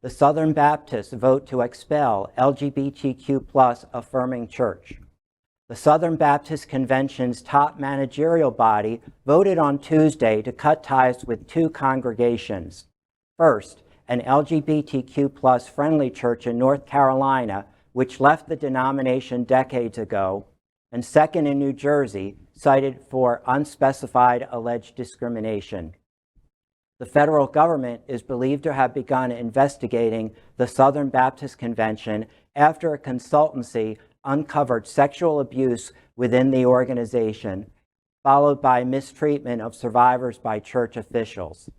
the Southern Baptists vote to expel LGBTQ+ affirming church. The Southern Baptist Convention's top managerial body voted on Tuesday to cut ties with two congregations. First, an LGBTQ+ friendly church in North Carolina, which left the denomination decades ago, and second in New Jersey, cited for unspecified alleged discrimination. The federal government is believed to have begun investigating the Southern Baptist Convention after a consultancy uncovered sexual abuse within the organization, followed by mistreatment of survivors by church officials.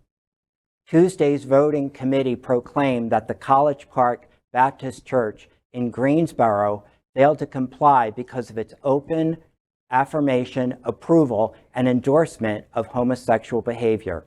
Tuesday's voting committee proclaimed that the College Park Baptist Church in Greensboro failed to comply because of its open affirmation, approval, and endorsement of homosexual behavior.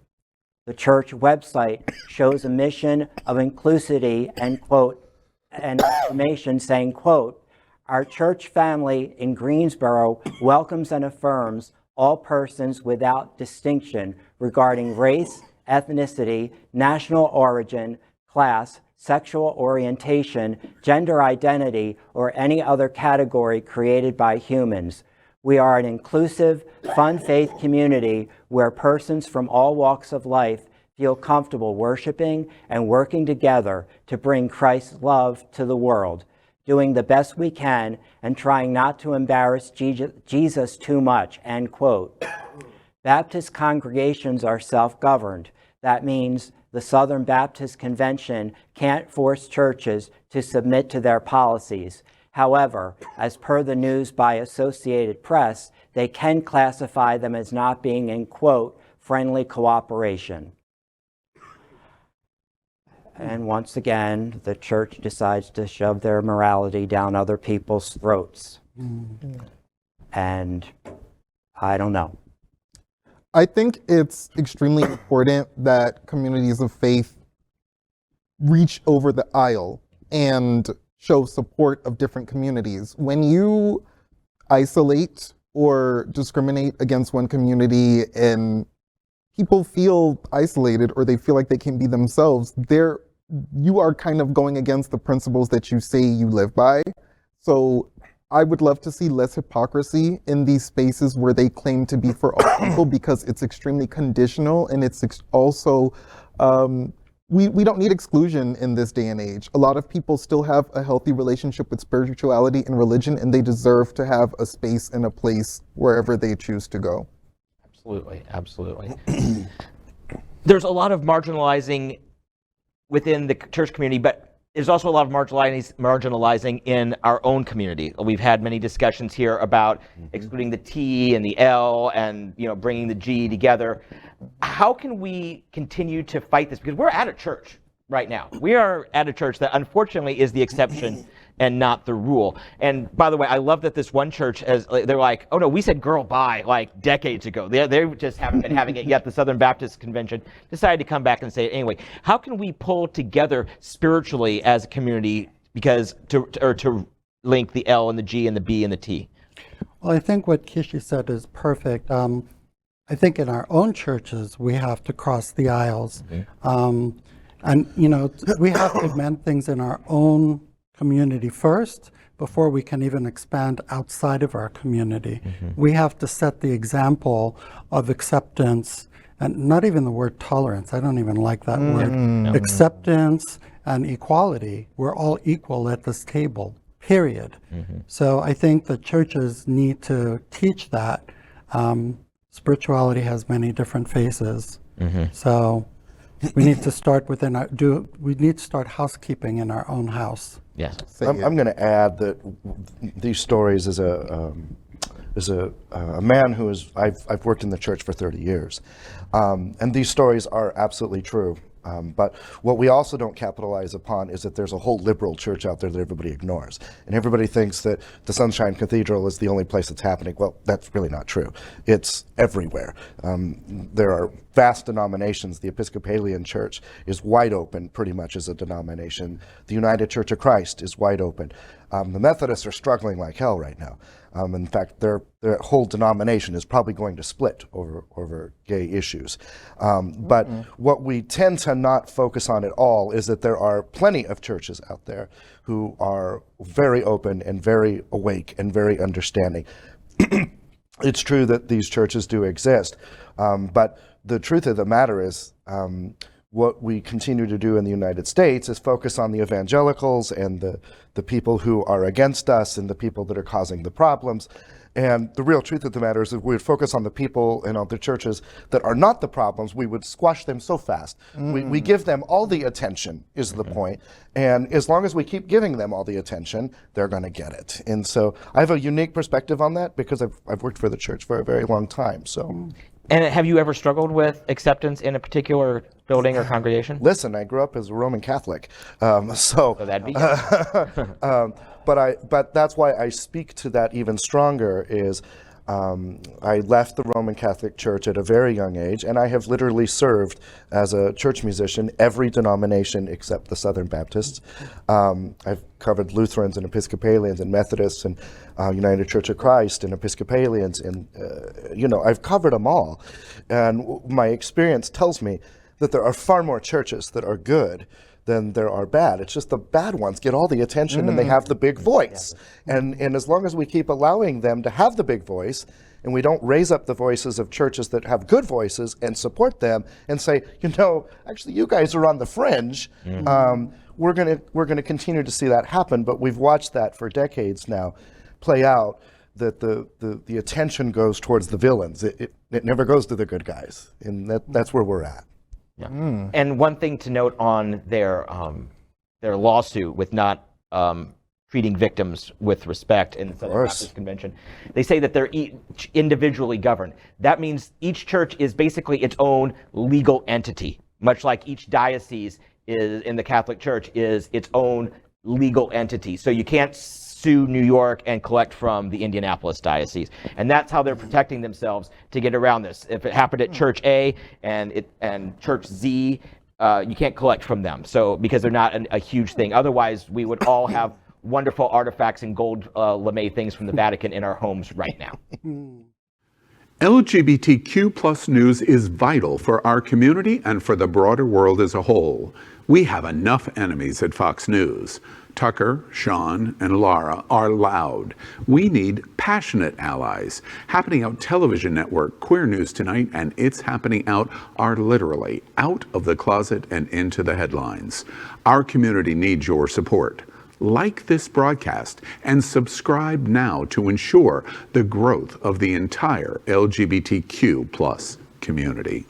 The church website shows a mission of inclusivity and, quote, and information saying, quote, "Our church family in Greensboro welcomes and affirms all persons without distinction regarding race, ethnicity, national origin, class, sexual orientation, gender identity, or any other category created by humans. We are an inclusive, fun faith community where persons from all walks of life feel comfortable worshiping and working together to bring Christ's love to the world, doing the best we can and trying not to embarrass Jesus too much," end quote. Baptist congregations are self-governed. That means the Southern Baptist Convention can't force churches to submit to their policies. However, as per the news by Associated Press, they can classify them as not being in, quote, friendly cooperation. And once again, the church decides to shove their morality down other people's throats. And I don't know. I think it's extremely important that communities of faith reach over the aisle and show support of different communities. When you isolate or discriminate against one community and people feel isolated or they feel like they can't be themselves, you are kind of going against the principles that you say you live by. So I would love to see less hypocrisy in these spaces where they claim to be for all people, because it's extremely conditional, and it's also, we don't need exclusion in this day and age. A lot of people still have a healthy relationship with spirituality and religion, and they deserve to have a space and a place wherever they choose to go. Absolutely, absolutely. There's a lot of marginalizing within the church community, but there's also a lot of marginalizing in our own community. We've had many discussions here about excluding the T and the L and bringing the G together. How can we continue to fight this? Because we're at a church right now. We are at a church that unfortunately is the exception and not the rule. And by the way, I love that this one church, they're like, oh no, we said girl bye like decades ago. They just haven't been having it yet. The Southern Baptist Convention decided to come back and say it anyway. How can we pull together spiritually as a community, because to link the L and the G and the B and the T? Well, I think what Kishi said is perfect. I think in our own churches, we have to cross the aisles. And we have to mend things in our own community first before we can even expand outside of our community. We have to set the example of acceptance, and not even the word tolerance. I don't even like that word. Acceptance and equality. We're all equal at this table, period. So I think the churches need to teach that. Spirituality has many different faces. So we need to start we need to start housekeeping in our own house. Yes. I'm going to add that these stories as a man who is, I've worked in the church for 30 years, and these stories are absolutely true. But what we also don't capitalize upon is that there's a whole liberal church out there that everybody ignores. And everybody thinks that the Sunshine Cathedral is the only place that's happening. Well, that's really not true. It's everywhere. There are vast denominations. The Episcopalian Church is wide open pretty much as a denomination. The United Church of Christ is wide open. The Methodists are struggling like hell right now. In fact, their whole denomination is probably going to split over gay issues. But what we tend to not focus on at all is that there are plenty of churches out there who are very open and very awake and very understanding. It's true that these churches do exist, but the truth of the matter is, what we continue to do in the United States is focus on the evangelicals and the people who are against us and the people that are causing the problems. And the real truth of the matter is, if we would focus on the people and on the churches that are not the problems, we would squash them so fast. We give them all the attention, is the point. And as long as we keep giving them all the attention, they're going to get it. And so I have a unique perspective on that because I've worked for the church for a very long time. So. And have you ever struggled with acceptance in a particular building or congregation? Listen, I grew up as a Roman Catholic, so that'd be but that's why I speak to that even stronger. Is I left the Roman Catholic Church at a very young age, and I have literally served as a church musician every denomination except the Southern Baptists. I've covered Lutherans and Episcopalians and Methodists and United Church of Christ and Episcopalians, and I've covered them all. And my experience tells me that there are far more churches that are good than there are bad. It's just the bad ones get all the attention and they have the big voice. And as long as we keep allowing them to have the big voice, and we don't raise up the voices of churches that have good voices and support them and say, actually you guys are on the fringe, we're gonna continue to see that happen. But we've watched that for decades now play out, that the attention goes towards the villains. It never goes to the good guys. And that's where we're at. Yeah. And one thing to note on their lawsuit with not treating victims with respect in the Southern Baptist Convention, they say that they're each individually governed. That means each church is basically its own legal entity, much like each diocese is in the Catholic Church is its own legal entity. So you can't sue New York and collect from the Indianapolis diocese, and that's how they're protecting themselves to get around this. If it happened at Church A and Church Z, you can't collect from them. So because they're not a huge thing. Otherwise, we would all have wonderful artifacts and gold lame things from the Vatican in our homes right now. LGBTQ+ news is vital for our community and for the broader world as a whole. We have enough enemies at Fox News. Tucker, Sean, and Laura are loud. We need passionate allies. Happening Out Television Network, Queer News Tonight, and It's Happening Out are literally out of the closet and into the headlines. Our community needs your support. Like this broadcast and subscribe now to ensure the growth of the entire LGBTQ+ community.